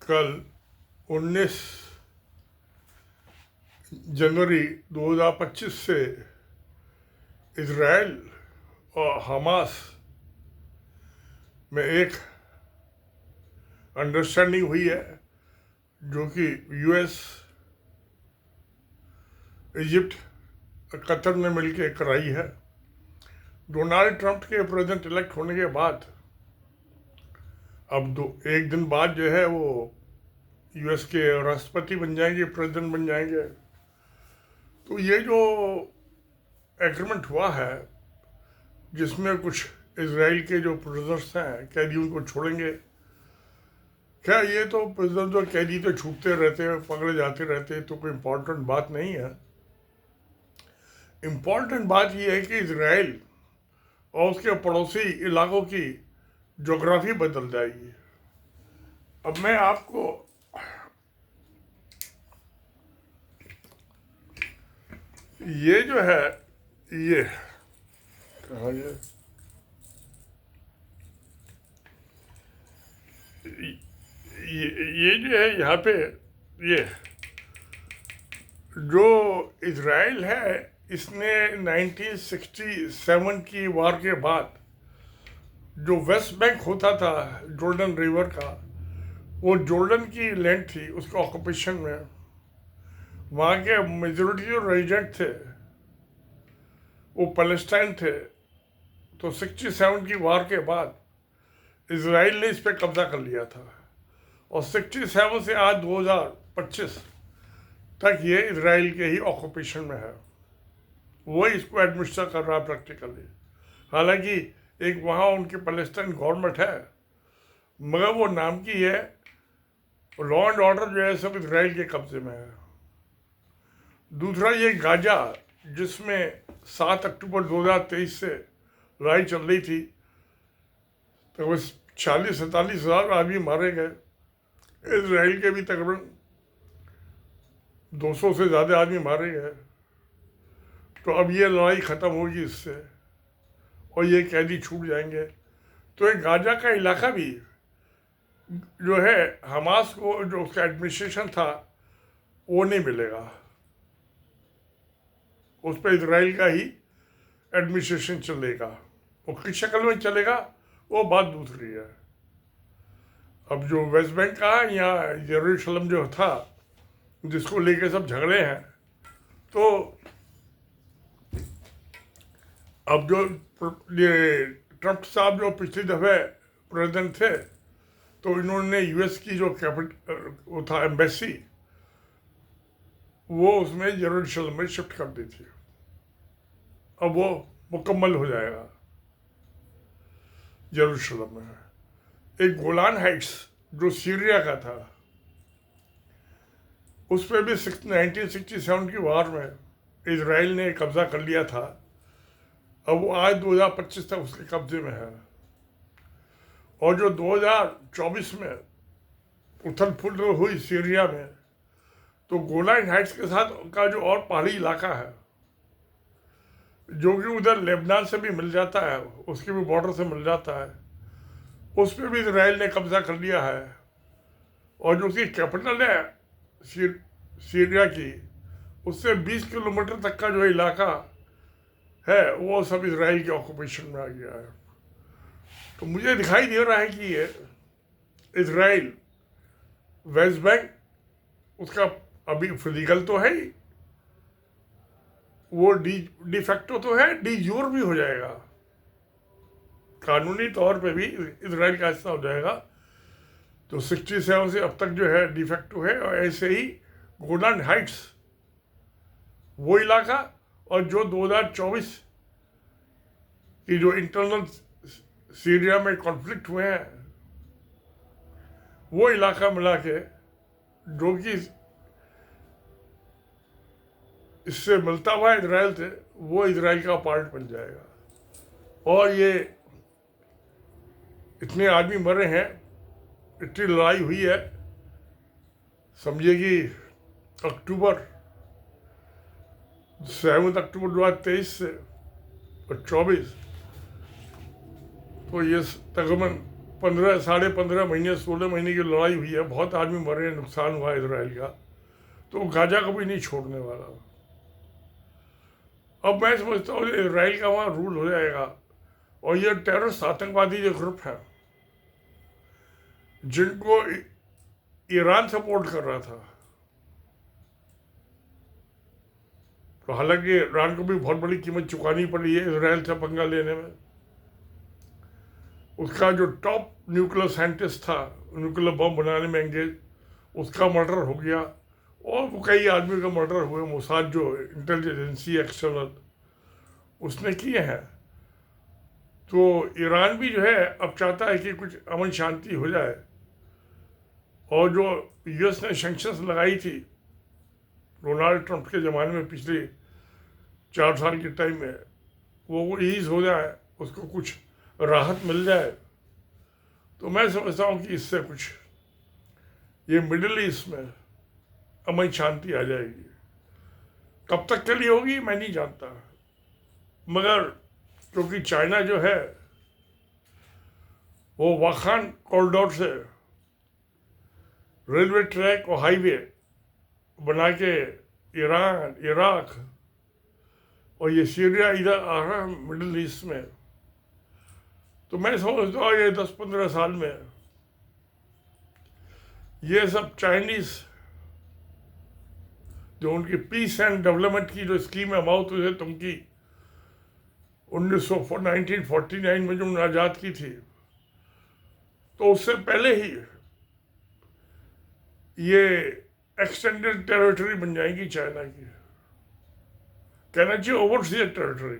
कल 19 जनवरी 2025 से इजराइल और हमास में एक अंडरस्टैंडिंग हुई है, जो कि यूएस, इजिप्ट और कतर ने मिलकर कराई है। डोनाल्ड ट्रंप के प्रेसिडेंट इलेक्ट होने के बाद अब एक दिन बाद जो है वो यूएस के राष्ट्रपति बन जाएंगे, प्रेसिडेंट बन जाएंगे। तो ये जो एग्रीमेंट हुआ है, जिसमें कुछ इजराइल के जो प्रिजनर्स हैं, कैदी, उनको छोड़ेंगे। क्या ये तो प्रिजनर और कैदी तो छूटते रहते हैं, पकड़े जाते रहते हैं, तो कोई इम्पोर्टेंट बात नहीं है। इम्पोर्टेंट बात यह है कि इजराइल और उसके पड़ोसी इलाकों की ज्योग्राफी बदल जाएगी। अब मैं आपको ये जो है ये कहाँ ये जो है यहाँ पे ये जो इजराइल है, इसने 1967 की वार के बाद जो वेस्ट बैंक होता था जॉर्डन रिवर का, वो जॉर्डन की लैंड थी, उसके ऑक्यूपेशन में वहाँ के मेजोरिटी जो रेजिडेंट थे वो पैलेस्टाइन थे। तो 67 की वार के बाद इजराइल ने इस पर कब्जा कर लिया था, और 67 से आज 2025 तक ये इजराइल के ही ऑक्यूपेशन में है। वही इसको एडमिनिस्टर कर रहा है प्रैक्टिकली। हालांकि एक वहाँ उनकी पैलेस्टाइन गवर्नमेंट है, मगर वो नाम की है। लॉ एंड ऑर्डर जो है सब इजराइल के कब्जे में है। दूसरा ये गाजा, जिसमें 7 अक्टूबर 2023 से लड़ाई चल रही थी, तो बस 40-47 हज़ार आदमी मारे गए। इजराइल के भी तकरीबन 200 से ज़्यादा आदमी मारे गए। तो अब ये लड़ाई ख़त्म होगी इससे, और ये कैदी छूट जाएंगे। तो ये गाजा का इलाका भी जो है, हमास को जो उसका एडमिनिस्ट्रेशन था वो नहीं मिलेगा, उस पर इजराइल का ही एडमिनिस्ट्रेशन चलेगा। वो किस शक्ल में चलेगा वो बात दूसरी है। अब जो वेस्ट बैंक का या यरूशलेम जो था, जिसको लेके सब झगड़े हैं, तो अब जो ये ट्रंप साहब जो पिछली दफ़े प्रेसिडेंट थे, तो इन्होंने यूएस की जो वो था एम्बेसी, वो उसमें यरूशलेम में शिफ्ट कर दी थी। अब वो मुकम्मल हो जाएगा यरूशलेम में। एक गोलान हाइट्स जो सीरिया का था, उस पर भी 1967 की वार में इजराइल ने कब्जा कर लिया था। अब वो आज 2025 तक उसके कब्जे में है। और जो 2024 में उथल पुथल हुई सीरिया में, तो गोलान हाइट्स के साथ का जो और पहाड़ी इलाका है, जो कि उधर लेबनान से भी मिल जाता है, उसके भी बॉर्डर से मिल जाता है, उस पर भी इजराइल ने कब्जा कर लिया है। और जो उसकी कैपिटल है सीरिया की, उससे 20 किलोमीटर तक का जो इलाका है वो सब इजराइल के ऑक्यूपेशन में आ गया है। तो मुझे दिखाई दे रहा है कि ये इजराइल वेस्ट बैंक उसका अभी फिजिकल तो है ही, वो डी फैक्टो तो है, डी यूर भी हो जाएगा, कानूनी तौर पे भी इजराइल का हिस्सा हो जाएगा। तो 67 से अब तक जो है डी फैक्टो है। और ऐसे ही गोलान हाइट्स वो इलाका, और जो 2024 की जो इंटरनल सीरिया में कॉन्फ्लिक्ट हुए हैं, वो इलाका मिला के, जो कि इससे मिलता हुआ इजराइल से, वो इजराइल का पार्ट बन जाएगा। और ये इतने आदमी मरे हैं, इतनी लड़ाई हुई है, समझिए कि 7 अक्टूबर 2023 से और 24, तो ये तकरीबन 15 महीने 16 महीने की लड़ाई हुई है, बहुत आदमी मरे, नुकसान हुआ इसराइल का, तो गाजा को भी नहीं छोड़ने वाला। अब मैं समझता हूँ इसराइल का वहाँ रूल हो जाएगा, और ये टेररिस्ट आतंकवादी जो ग्रुप है जिनको ईरान सपोर्ट कर रहा था, तो हालांकि ईरान को भी बहुत बड़ी कीमत चुकानी पड़ी है इसराइल से पंगा लेने में। उसका जो टॉप न्यूक्लियर साइंटिस्ट था, न्यूक्लियर बम बनाने में एंगेज, उसका मर्डर हो गया, और वो कई आदमी का मर्डर हुए। मोसाद जो इंटेलिजेंस एजेंसी एक्सटर्नल उसने किए हैं। तो ईरान भी जो है अब चाहता है कि कुछ अमन शांति हो जाए, और जो यूएस ने सैंक्शंस लगाई थी डोनाल्ड ट्रंप के ज़माने में पिछले 4 साल के टाइम में, वो ईज हो जाए, उसको कुछ राहत मिल जाए, तो मैं समझता हूँ कि इससे कुछ ये मिडिल ईस्ट में अमन शांति आ जाएगी। कब तक के लिए होगी मैं नहीं जानता, मगर क्योंकि चाइना जो है वो वाखान कॉरिडोर से रेलवे ट्रैक और हाईवे बना के ईरान, इराक और ये सीरिया इधर आ रहा है मिडिल ईस्ट में, तो मैं समझता हूँ ये 10-15 साल में ये सब चाइनीज जो उनकी पीस एंड डेवलपमेंट की जो स्कीम है माओ तुझे तुमकी 1949 में जो उन्होंने आज़ाद की थी, तो उससे पहले ही ये एक्सटेंडेड टेरिटरी बन जाएगी चाइना की, कहना चाहिए ओवरसीज टेरिटरी।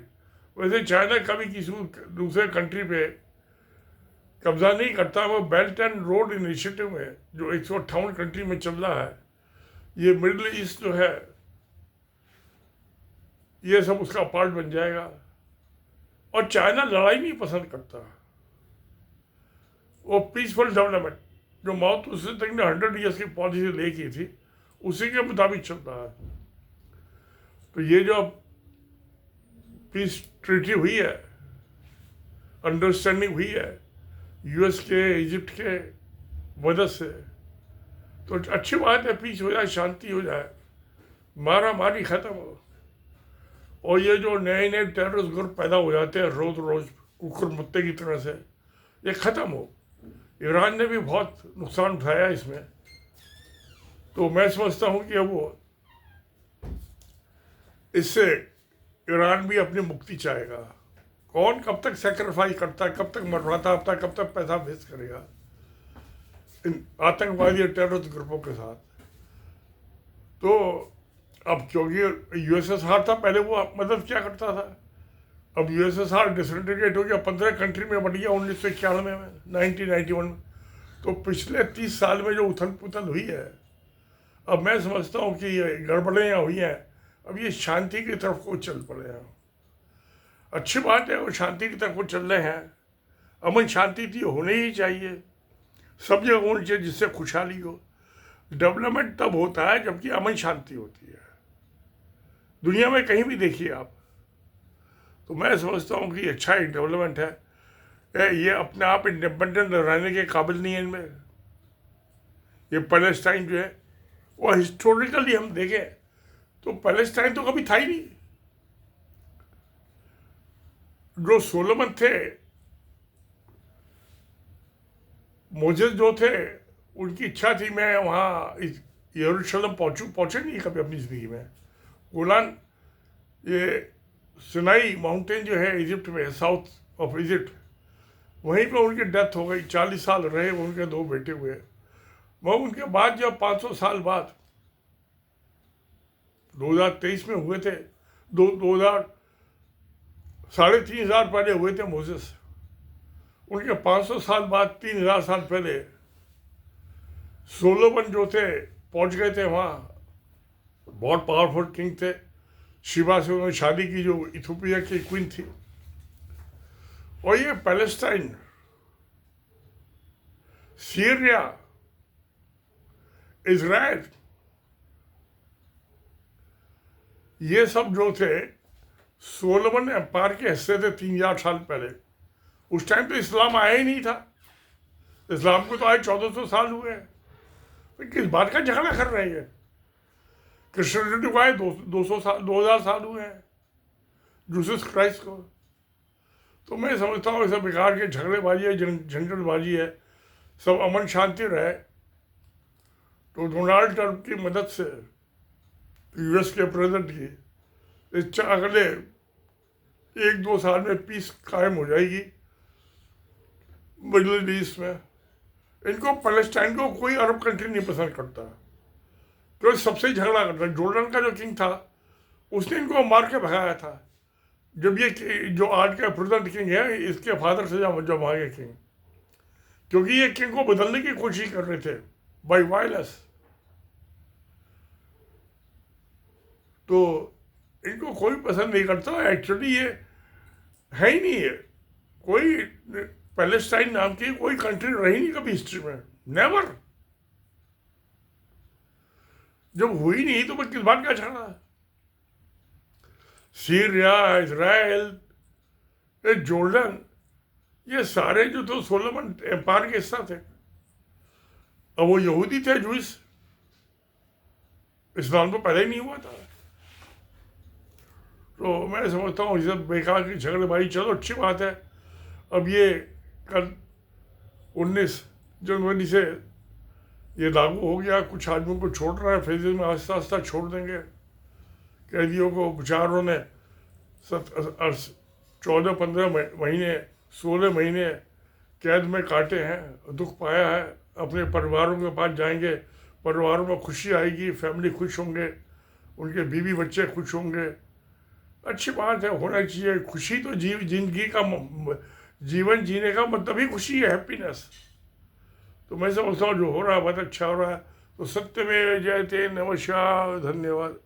वैसे चाइना कभी किसी दूसरे कंट्री पे कब्जा नहीं करता। वो बेल्ट एंड रोड इनिशिएटिव में जो 158 कंट्री में चल रहा है, ये मिडिल ईस्ट जो है ये सब उसका पार्ट बन जाएगा। और चाइना लड़ाई नहीं पसंद करता, वो पीसफुल डेवलपमेंट जो माओ तुसे तक ने 100 ईयर्स की पॉलिसी ले की थी उसी के मुताबिक चल रहा है। तो ये जो पीस ट्रीटी हुई है, अंडरस्टैंडिंग हुई है यूएस के, इजिप्ट के मदद से, तो अच्छी बात है, पीस हो जाए, शांति हो जाए, मारा मारी खत्म हो, और ये जो नए नए टेररिस्ट ग्रुप पैदा हो जाते हैं रोज रोज कुकुर मुत्ते की तरह से, ये ख़त्म हो। ईरान ने भी बहुत नुकसान उठाया इसमें, तो मैं समझता हूँ कि अब वो इससे ईरान भी अपनी मुक्ति चाहेगा। कौन कब तक सेक्रीफाइस करता है, कब तक मरवाता है, कब तक पैसा वेस्ट करेगा इन आतंकवादी और टेररिस्ट ग्रुपों के साथ। तो अब क्योंकि यूएसएसआर था पहले, वो मदद क्या करता था, अब यूएसएसआर डिसइंटीग्रेट हो गया, 15 कंट्री में बट गया 1991 में, 1991 में। तो पिछले 30 साल में जो उथल पुथल हुई है, अब मैं समझता हूँ कि ये गड़बड़ियाँ हुई हैं, अब ये शांति की तरफ को चल पड़े हैं। अच्छी बात है वो शांति की तरफ को चल रहे हैं, अमन शांति थी होनी ही चाहिए, सब जगह होनी चाहिए जिससे खुशहाली हो। डेवलपमेंट तब होता है जबकि अमन शांति होती है, दुनिया में कहीं भी देखिए आप। तो मैं समझता हूँ कि अच्छा ही डेवलपमेंट है। ये अपने आप इंडिपेंडेंट रहने के काबिल नहीं है इनमें। ये पैलेस्टाइन जो है वो हिस्टोरिकली हम देखें तो पैलेस्टाइन तो कभी था ही नहीं। जो सोलोमन थे, मोजेस जो थे, उनकी इच्छा थी मैं वहाँ यरूशलेम पहुँचे नहीं कभी अपनी ज़िंदगी में। गोलान, ये सिनाई माउंटेन जो है इजिप्ट में, साउथ ऑफ इजिप्ट, वहीं पर उनकी डेथ हो गई। 40 साल रहे, उनके 2 बेटे हुए। वह उनके बाद जब 500 साल बाद 2023 में हुए थे, 3,500 पहले हुए थे मोसेस, उनके 500 साल बाद 3,000 साल पहले सोलोमन जो थे पहुंच गए थे वहाँ। बहुत पावरफुल किंग थे, शिवा से उन्होंने शादी की जो इथियोपिया की क्वीन थी। और ये पैलेस्टाइन, सीरिया, इजराइल, ये सब जो थे सोलोमन एम्पायर के हिस्से थे 3,000 साल पहले। उस टाइम तो इस्लाम आया ही नहीं था। इस्लाम को तो आज 1400 साल हुए हैं, तो किस बात का झगड़ा कर रहे हैं? क्रिश्चियनिटी को आए 200 साल, 2000 साल हुए हैं, जीसस क्राइस्ट को। तो मैं समझता हूँ सब बेकार के झगड़ेबाजी है, झंझटबाजी है, सब अमन शांति रहे। तो डोनाल्ड ट्रंप की मदद से, यूएस के प्रेसिडेंट की, इस अगले 1-2 साल में पीस कायम हो जाएगी मिडिल ईस्ट में। इनको पैलेस्टाइन को कोई अरब कंट्री नहीं पसंद करता, क्योंकि सबसे झगड़ा करता। जॉर्डन का जो किंग था उसने इनको मार के भगाया था। जब ये जो आज का प्रेजेंट किंग है, इसके फादर से जब आगे किंग, क्योंकि ये किंग को बदलने की कोशिश कर रहे थे बाय वायलेंस। तो इनको कोई पसंद नहीं करता। एक्चुअली ये है ही नहीं है, कोई पैलेस्टाइन नाम की कोई कंट्री रही नहीं कभी हिस्ट्री में, नेवर। जब हुई नहीं तो मैं किस बात का झगड़ा? सीरिया, इजराइल, जॉर्डन, ये सारे जो तो सोलोमन एम्पायर के हिस्सा थे। अब वो यहूदी थे, जूस। इस्लाम तो पहले ही नहीं हुआ था। तो मैं समझता हूँ ये सब बेकार की झगड़ेबाजी, चलो अच्छी बात है। अब ये कल 19 जनवरी से ये लागू हो गया, कुछ आदमियों को छोड़ रहा है, फेजेज में आस्ता आस्ता छोड़ देंगे। कैदियों को बेचारों ने 14-15 महीने, 16 महीने कैद में काटे हैं, दुख पाया है। अपने परिवारों के पास जाएंगे, परिवारों में खुशी आएगी, फैमिली खुश होंगे, उनके बीवी बच्चे खुश होंगे। अच्छी बात है, होना चाहिए खुशी। तो जिंदगी का, जीवन जीने का मतलब ही खुशी है, हैप्पीनेस। तो मैं समझता हूँ जो हो रहा है बहुत अच्छा हो रहा है। तो सत्य में जयते। नमस्कार, धन्यवाद।